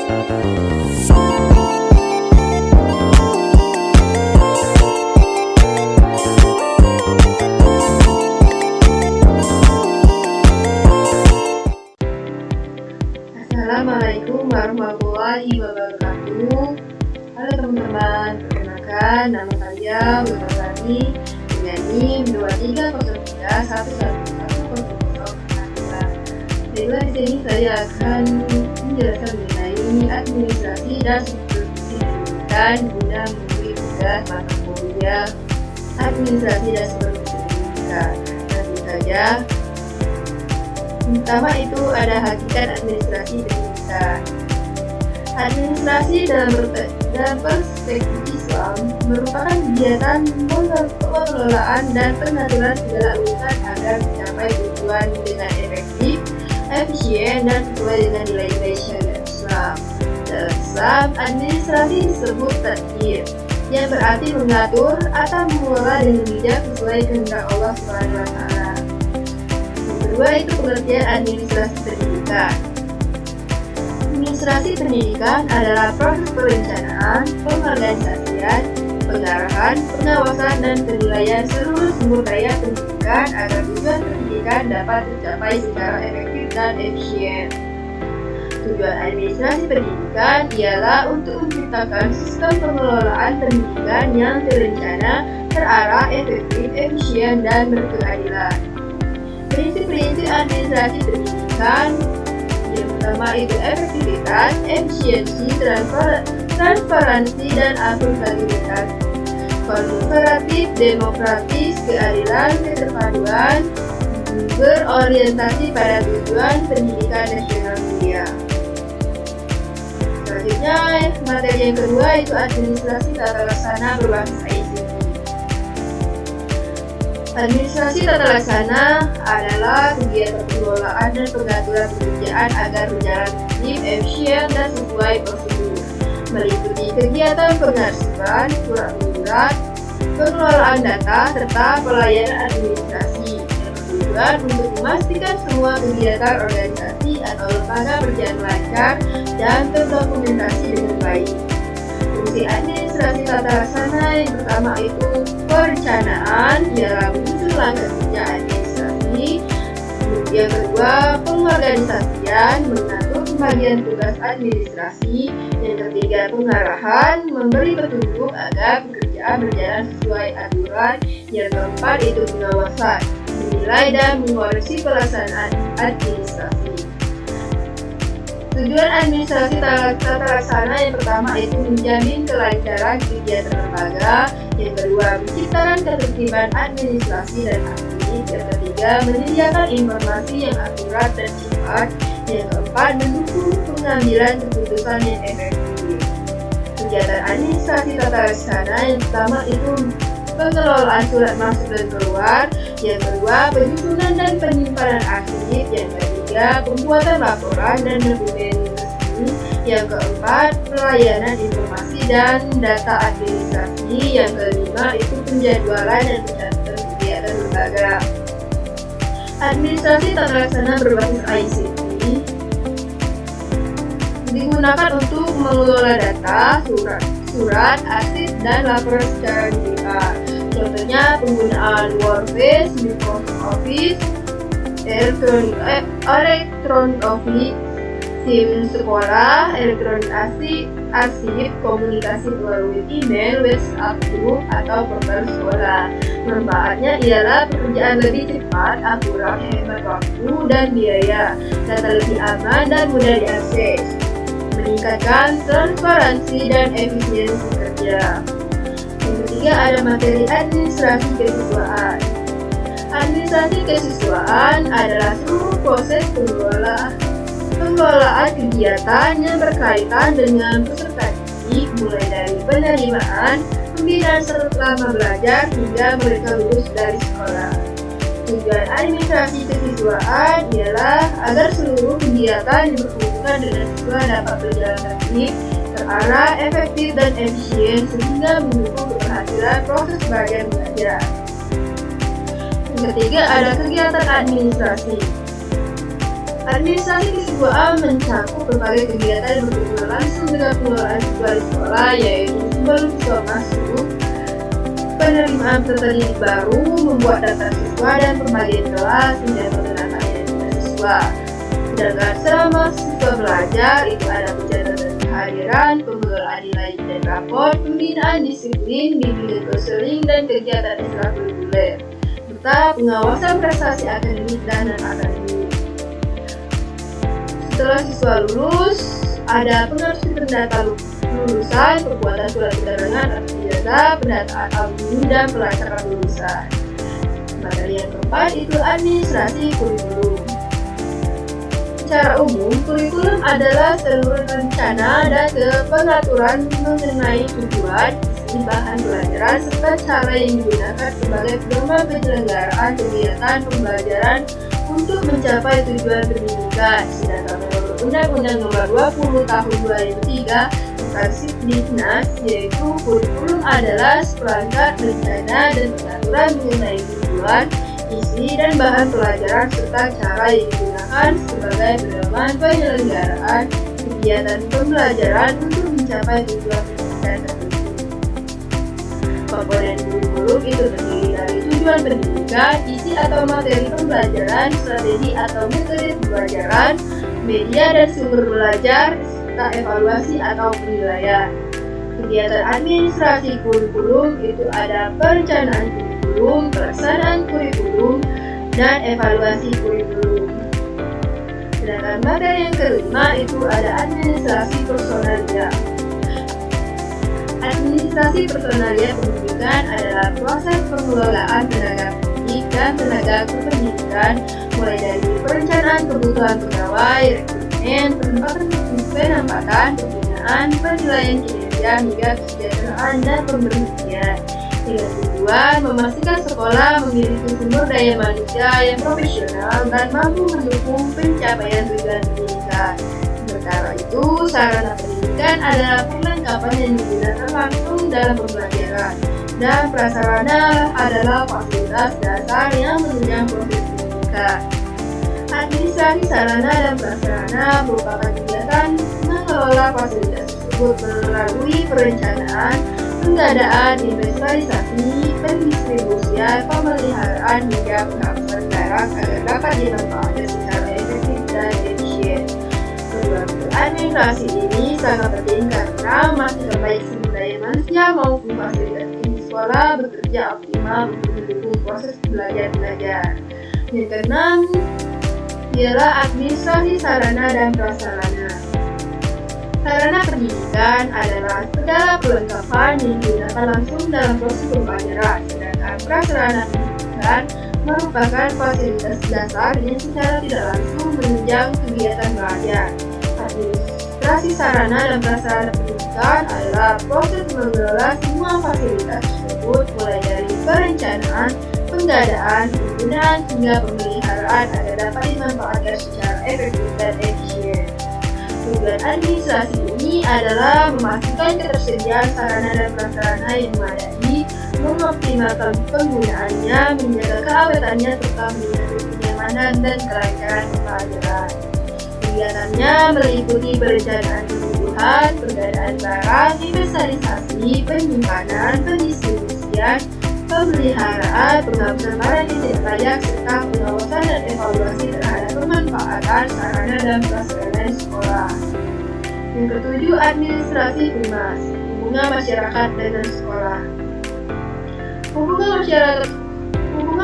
Assalamualaikum warahmatullahi wabarakatuh. Halo teman-teman, perkenalkan nama saya Wulandari dengan NIM 2303111110. Baiklah, di sini saya akan menjelaskan mengenai administrasi dan supervisi pendidikan guna memenuhi tugas mata kuliah administrasi dan supervisi pendidikan. Tentu saja. Pertama itu ada hakikat administrasi pendidikan. Administrasi dalam perspektif Islam merupakan kegiatan pengelolaan dan pengaturan segala urusan agar mencapai tujuan dengan efektif, efisien, dan sesuai dengan nilai-nilai syariat Islam. Dalam Islam, administrasi disebut tadbir, yang berarti mengatur atau mengelola dengan bijak sesuai kehendak Allah SWT. Kedua itu pengertian administrasi pendidikan. Administrasi pendidikan adalah proses perencanaan, pengorganisasian, pengarahan, pengawasan, dan penilaian seluruh sumber daya pendidikan agar tujuan pendidikan dapat tercapai secara efektif dan efisien. Tujuan administrasi pendidikan ialah untuk menciptakan sistem pengelolaan pendidikan yang terencana, terarah, efektif, efisien, dan berkeadilan. Prinsip-prinsip administrasi pendidikan yang pertama itu efektivitas, efisiensi, transparansi, dan akuntabilitas. Kooperatif, demokratis, keadilan, keterpaduan, berorientasi pada tujuan pendidikan nasional dunia. Selanjutnya, materi yang kedua itu administrasi tata laksana berbasis ICT. Administrasi tata laksana adalah kegiatan pengelolaan dan pengaturan pekerjaan agar berjalan tertib, efisien, dan sesuai prosedur. Meliputi kegiatan pengarsipan, surat menyurat, pengelolaan data, serta pelayanan administrasi yang bertujuan untuk memastikan semua kegiatan organisasi atau lembaga berjalan lancar dan terdokumentasi dengan baik. Fungsi administrasi tata laksana yang pertama itu perencanaan, ialah menyusun langkah kerja administrasi. Yang kedua, pengorganisasian, mengatur pembagian tugas administrasi. Yang ketiga, pengarahan, memberi petunjuk agar pekerjaan berjalan sesuai aturan. Yang keempat itu pengawasan, menilai dan mengoreksi pelaksanaan administrasi. Tujuan administrasi tata laksana yang pertama itu menjamin kelancaran kegiatan lembaga. Yang kedua, menciptakan ketertiban administrasi dan aktif. Yang ketiga, menyediakan informasi yang akurat dan cepat. Yang keempat, mendukung pengambilan keputusan yang efektif. Kegiatan administrasi tata laksana yang pertama itu pengelolaan surat masuk dan keluar. Yang kedua, penyusunan dan penyimpanan arsip. Yang ketiga, pembuatan laporan dan dokumen resmi. Yang keempat, pelayanan informasi dan data administrasi. Yang kelima, itu penjadwalan dan pencatatan kegiatan lembaga. Administrasi tata laksana berbasis ICT digunakan untuk mengelola data, surat, arsip, dan laporan secara digital. Contohnya penggunaan Word-based, Microsoft Office, elektronik office, SIM sekolah, elektronik arsip, komunikasi melalui email, WhatsApp group, atau portal sekolah. Manfaatnya ialah pekerjaan lebih cepat, akurat, hemat waktu dan biaya, data lebih aman dan mudah diakses, meningkatkan transparansi dan efisiensi kerja. Yang ketiga ada materi administrasi kesiswaan. Administrasi kesiswaan adalah seluruh proses pengelolaan kegiatan yang berkaitan dengan peserta didik, mulai dari penerimaan, pembinaan selama belajar hingga mereka lulus dari sekolah. Tujuan administrasi kesiswaan ialah agar seluruh kegiatan yang berhubungan dengan siswa dapat berjalan tertib, terarah, efektif, dan efisien sehingga mendukung keberhasilan proses belajar mengajar. Yang ketiga ada kegiatan administrasi. Administrasi keseluruhan mencakup berbagai kegiatan yang berhubungan langsung dengan pengelolaan siswa di sekolah, yaitu sebelum siswa masuk, penerimaan peserta didik baru, membuat daftar siswa dan pembagian kelas, hingga penerapan identitas siswa. Sedangkan selama siswa belajar, itu ada pencatatan kehadiran, pengelolaan nilai dan rapor, pembinaan disiplin, bimbingan konseling, dan kegiatan ekstrakurikuler, serta pengawasan prestasi akademik dan non-akademik. Setelah siswa lulus, ada pengarusan data lulusan, pembuatan surat keterangan atau ijazah, pendataan alumni, dan pelacakan lulusan. Materi yang keempat itu administrasi kurikulum. Secara umum, kurikulum adalah seluruh rencana dan pengaturan mengenai tujuan, isi bahan pelajaran, serta cara yang digunakan sebagai pedoman penyelenggaraan kegiatan pembelajaran untuk mencapai tujuan pendidikan. Sedangkan menurut Undang-Undang Nomor 20 Tahun 2003 tentang Sisdiknas, yaitu kurikulum adalah seperangkat rencana dan pengaturan mengenai tujuan, isi dan bahan pelajaran serta cara yang digunakan sebagai pedoman penyelenggaraan kegiatan pembelajaran untuk mencapai tujuan pendidikan tertentu. Komponen kurikulum itu terdiri dari tujuan pendidikan, isi atau materi pembelajaran, strategi atau metode pembelajaran, media dan sumber belajar, serta evaluasi atau penilaian. Kegiatan administrasi kurikulum itu ada perencanaan kurikulum, pelaksanaan kurikulum, dan evaluasi kurikulum. Sedangkan materi yang kelima itu ada administrasi personalia. Administrasi personalia pendidikan adalah proses pengelolaan tenaga pendidik dan tenaga kependidikan, mulai dari perencanaan kebutuhan pegawai, rekrutmen, penempatan, pembinaan, penilaian kinerja, hingga kesejahteraan dan pemberhentian. Dengan tujuan memastikan sekolah memiliki sumber daya manusia yang profesional dan mampu mendukung pencapaian tujuan pendidikan. Sementara itu, sarana pendidikan adalah perlengkapan yang digunakan langsung dalam pembelajaran, dan prasarana adalah fasilitas dasar yang menunjang proses pendidikan. Administrasi sarana dan prasarana merupakan kegiatan mengelola fasilitas tersebut melalui perencanaan, pengadaan, inventarisasi, pendistribusian, pemeliharaan, hingga penghapusan barang agar dapat dimanfaatkan secara efektif dan efisien. Administrasi ini sangat penting karena memastikan baik sumber daya manusia maupun fasilitas di sekolah bekerja optimal untuk mendukung proses belajar. Yang keenam ialah administrasi sarana dan prasarana. Sarana pendidikan adalah segala perlengkapan yang digunakan langsung dalam proses pembelajaran, sedangkan prasarana pendidikan merupakan fasilitas dasar yang secara tidak langsung menunjang kegiatan belajar. Administrasi sarana dan prasarana pendidikan adalah proses mengelola semua fasilitas tersebut, mulai dari perencanaan, pengadaan, penggunaan, hingga pemeliharaan agar dapat dimanfaatkan secara efektif dan efisien. Tujuan administrasi ini adalah memastikan ketersediaan sarana dan prasarana yang memadai, mengoptimalkan penggunaannya, menjaga keawetannya, serta menjaga kenyamanan dan kelancaran pembelajaran. Kegiatannya meliputi perencanaan kebutuhan, pengadaan barang, inventarisasi, penyimpanan, pendistribusian, pemeliharaan, penghapusan barang yang tidak layak, serta pengawasan dan evaluasi terhadap pemanfaatan sarana dan prasarana di sekolah. Yang ketujuh, administrasi humas, hubungan masyarakat dengan sekolah. Hubungan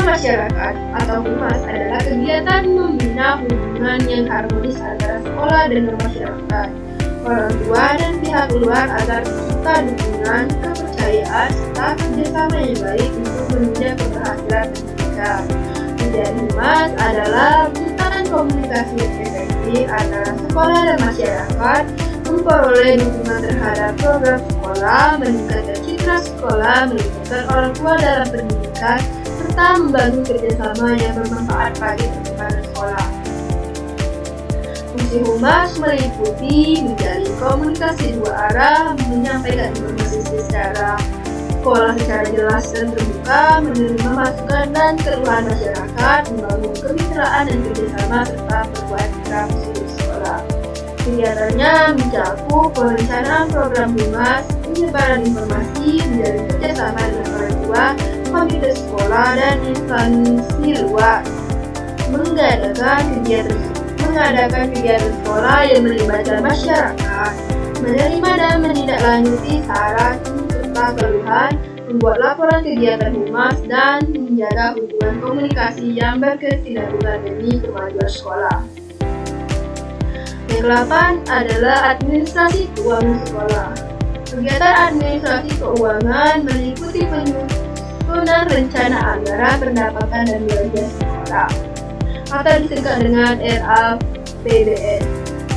masyarakat atau humas adalah kegiatan membina hubungan yang harmonis antara sekolah dengan masyarakat, orang tua dan pihak luar agar tercipta dukungan, kepercayaan, serta kerjasama yang baik untuk menunjang keberhasilan pendidikan. Tujuan humas adalah menciptakan komunikasi yang efektif antara sekolah dan masyarakat, memperoleh dukungan terhadap program sekolah, meningkatkan citra sekolah, melibatkan orang tua dalam pendidikan, serta membangun kerjasama yang bermanfaat bagi perkembangan sekolah. Fungsi humas meliputi menjalin komunikasi dua arah, menyampaikan informasi secara sekolah secara jelas dan terbuka, menerima masukan dan keluhan masyarakat, membangun kemitraan dan kerjasama serta membuat strategi sekolah. Kegiatannya mencakup perencanaan program humas, penyebaran informasi, menjalin kerjasama dengan orang tua, komite sekolah, dan instansi luar. Mengadakan kegiatan sekolah yang melibatkan masyarakat, menerima dan menindaklanjuti saran serta keluhan, membuat laporan kegiatan humas, dan menjaga hubungan komunikasi yang berkesinambungan demi kemajuan sekolah. Yang ke-8 adalah administrasi keuangan sekolah. Kegiatan administrasi keuangan meliputi penyusunan rencana anggaran pendapatan dan belanja sekolah atau disingkat dengan RAPBN.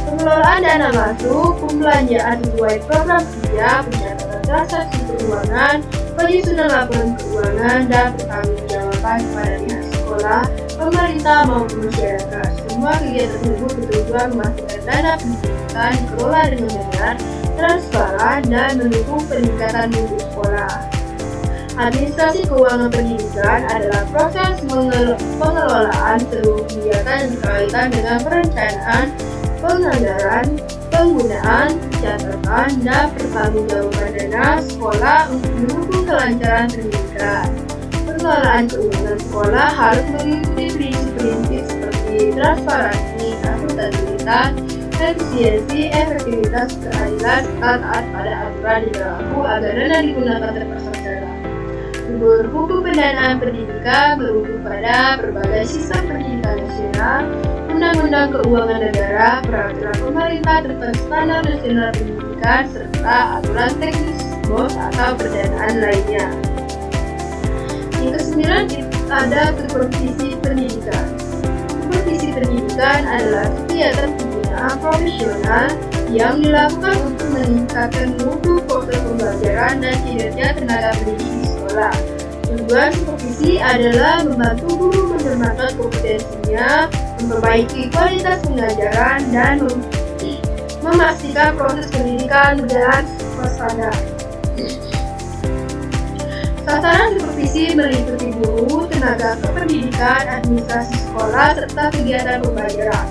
Pengelolaan dana masuk, pembelanjaan sesuai program kerja, pencatatan transaksi keuangan, penyusunan laporan keuangan, dan pertanggungjawaban kepada pihak sekolah, pemerintah maupun masyarakat. Semua kegiatan tersebut bertujuan memastikan dana pendidikan dikelola dengan benar, transparan, dan mendukung peningkatan mutu sekolah. Administrasi keuangan pendidikan adalah proses pengelolaan seluruh kegiatan yang berkaitan dengan perencanaan, penganggaran, penggunaan, catatan, dan pertanggungjawaban dana sekolah untuk mendukung kelancaran pendidikan. Pengelolaan keuangan sekolah harus mengikuti prinsip-prinsip seperti transparansi, akuntabilitas, efisiensi, efektivitas, keadilan, serta taat pada aturan yang berlaku agar dana digunakan tepat sasaran. Hukum pendanaan pendidikan merujuk pada berbagai sistem pendidikan nasional, undang-undang keuangan negara, peraturan pemerintah tentang standar nasional pendidikan, serta aturan teknis BOS atau pendanaan lainnya. Yang ke-9 ada supervisi pendidikan. Supervisi pendidikan adalah kegiatan pembinaan profesional yang dilakukan untuk meningkatkan mutu proses pembelajaran dan kinerja tenaga pendidik di sekolah. Tujuan supervisi adalah membantu guru meningkatkan kompetensinya, memperbaiki kualitas pengajaran, dan memastikan proses pendidikan berjalan sesuai standar. Sasaran supervisi meliputi guru, tenaga kependidikan, administrasi sekolah, serta kegiatan pembelajaran.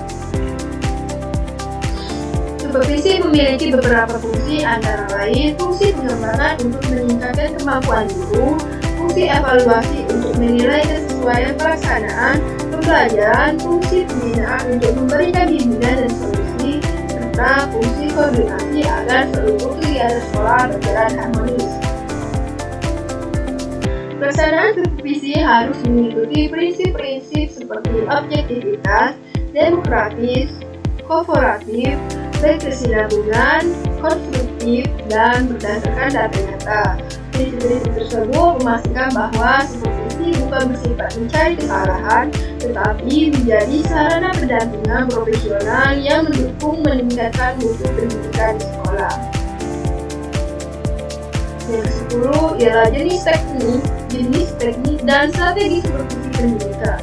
Supervisi memiliki beberapa fungsi, antara lain fungsi pengembangan untuk meningkatkan kemampuan guru, fungsi evaluasi untuk menilai kesesuaian pelaksanaan pembelajaran, fungsi pembinaan untuk memberikan bimbingan dan solusi, serta fungsi koordinasi agar seluruh kegiatan sekolah berjalan harmonis. Pelaksanaan supervisi harus mengikuti prinsip-prinsip seperti objektivitas, demokratis, kooperatif, berkesinambungan, konstruktif, dan berdasarkan data nyata. Prinsip-prinsip tersebut memastikan bahwa supervisi bukan bersifat mencari kesalahan, tetapi menjadi sarana pendampingan profesional yang mendukung meningkatkan mutu pendidikan di sekolah. Yang ke-10 ialah jenis teknik dan strategi supervisi pendidikan.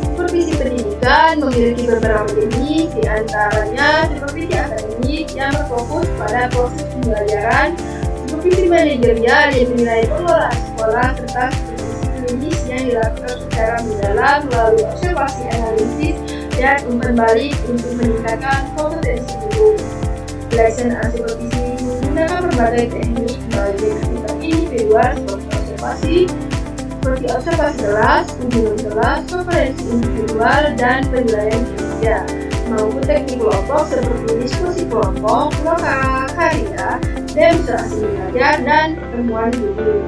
Supervisi pendidikan memiliki beberapa jenis, di antaranya supervisi akademik yang berfokus pada proses pembelajaran, supervisi manajerial yang menilai pengelolaan sekolah, serta supervisi klinis yang dilakukan secara mendalam melalui observasi analisis dan umpan balik untuk meningkatkan kompetensi guru. Pelaksanaan supervisi menggunakan berbagai teknik, baik aktivitas individual seperti observasi kelas, kunjungan kelas, konferensi individual, dan penilaian kinerja, maupun teknik kelompok seperti diskusi kelompok, lokakarya, demonstrasi mengajar, dan pertemuan guru.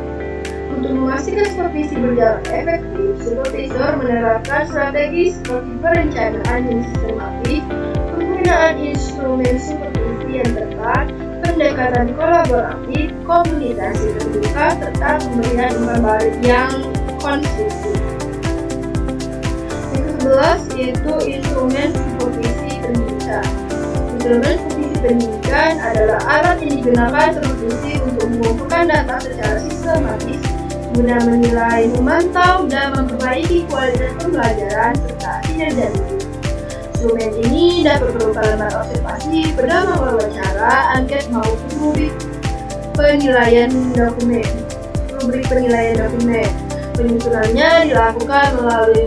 Untuk memastikan supervisi berjalan efektif, supervisor menerapkan strategi seperti perencanaan yang sistematis, penggunaan instrumen supervisi yang tepat, pendekatan kolaboratif, komunikasi terbuka, serta pemberian umpan balik yang konstruktif. Yang ke-11 yaitu instrumen supervisi pendidikan. Instrumen supervisi pendidikan adalah alat yang digunakan supervisi untuk mengumpulkan data secara sistematis guna menilai, memantau, dan memperbaiki kualitas pembelajaran serta kinerja guru. Instrumen ini dapat berupa lembar observasi, bernama wawancara, angket, maupun penilaian dokumen. memberi penilaian dokumen. Penyusunannya dilakukan melalui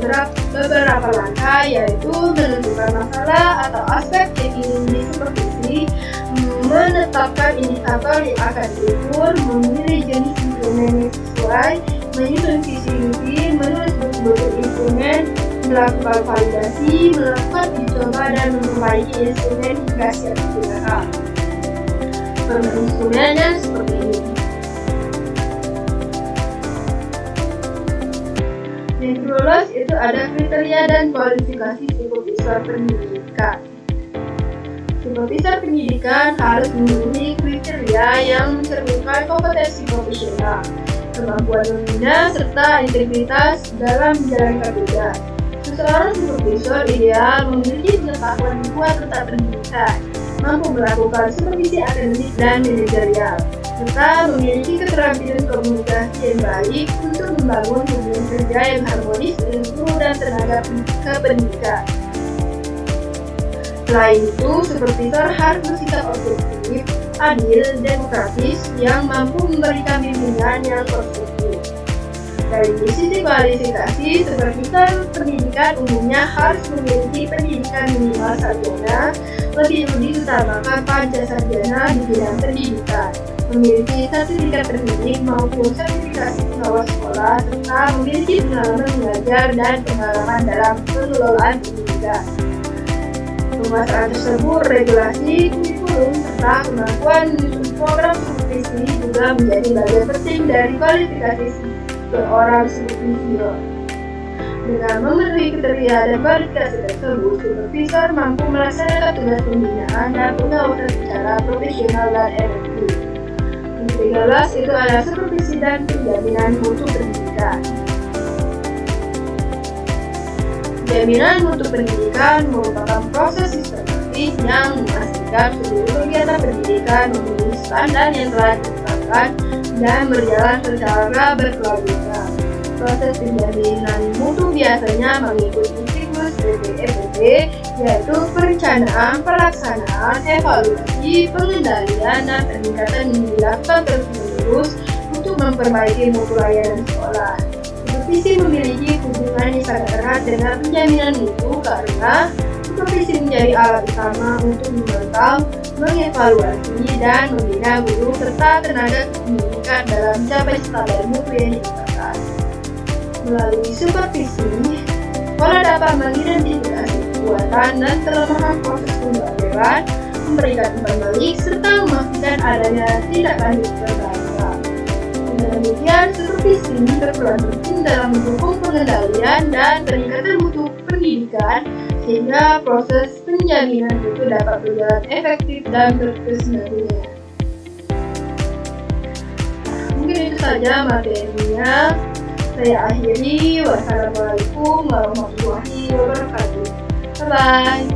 beberapa langkah, yaitu menentukan masalah atau aspek yang ingin disupervisi, menetapkan indikator yang akan diukur, memilih jenis instrumen yang sesuai, menyusun visi misi, menulis buku-buku instrumen, melakukan validasi, melakukan uji coba, dan memperbaiki instrumen hingga siap digunakan. Instrumennya seperti ini. Yang lulus itu ada kriteria dan kualifikasi supervisor pendidikan. Supervisor pendidikan harus memenuhi kriteria yang mencerminkan kompetensi profesional, kemampuan membina, serta integritas dalam menjalankan tugas. Seorang supervisor ideal memiliki pengetahuan kuat tentang pendidikan, mampu melakukan supervisi akademik dan manajerial, serta memiliki keterampilan komunikasi yang baik untuk membangun hubungan kerja yang harmonis dengan guru dan tenaga kependidikan. Selain itu, supervisor harus bersikap objektif, adil, demokratis, yang mampu memberikan bimbingan yang konstruktif. Dari sisi kualifikasi, supervisor pendidikan umumnya harus memiliki pendidikan minimal sarjana, lebih diutamakan pancasarjana di bidang pendidikan, memiliki sertifikat terdidik maupun sertifikasi pengawas sekolah, serta memiliki pengalaman mengajar dan pengalaman dalam pengelolaan pendidikan. Penguasaan tersebut, regulasi, kurikulum, serta kemampuan menyusun program supervisi juga menjadi bagian penting dari kualifikasi seorang supervisor. Dengan memenuhi kriteria dan kualifikasi tersebut, supervisor mampu melaksanakan tugas pembinaan dan pengawasan secara profesional dan efektif. Yang ke-13 itu adalah supervisi dan penjaminan mutu pendidikan. Jaminan mutu pendidikan merupakan proses sistematis yang memastikan seluruh kegiatan pendidikan memenuhi standar yang telah ditetapkan dan berjalan secara berkelanjutan. Proses penjaminan mutu biasanya mengikuti siklus PPEPP, yaitu perencanaan, pelaksanaan, evaluasi, pengendalian, dan peningkatan yang dilakukan terus-menerus untuk memperbaiki mutu layanan sekolah. Supervisi memiliki hubungan yang sangat erat dengan penjaminan mutu karena supervisi menjadi alat utama untuk memantau, mengevaluasi, dan membina guru serta tenaga pendidikan dalam mencapai standar mutu yang ditetapkan. Melalui supervisi, sekolah dapat mengidentifikasi kekuatan dan kelemahan proses pembelajaran, memberikan umpan balik, serta memastikan adanya tindak lanjut perbaikan. Dengan demikian, supervisi berperan penting dalam mendukung pengendalian dan peningkatan mutu pendidikan sehingga proses penjaminan mutu dapat berjalan efektif dan berkesinambungan. Mungkin itu saja materinya. Saya akhiri. Wassalamualaikum warahmatullahi wabarakatuh. Bye-bye.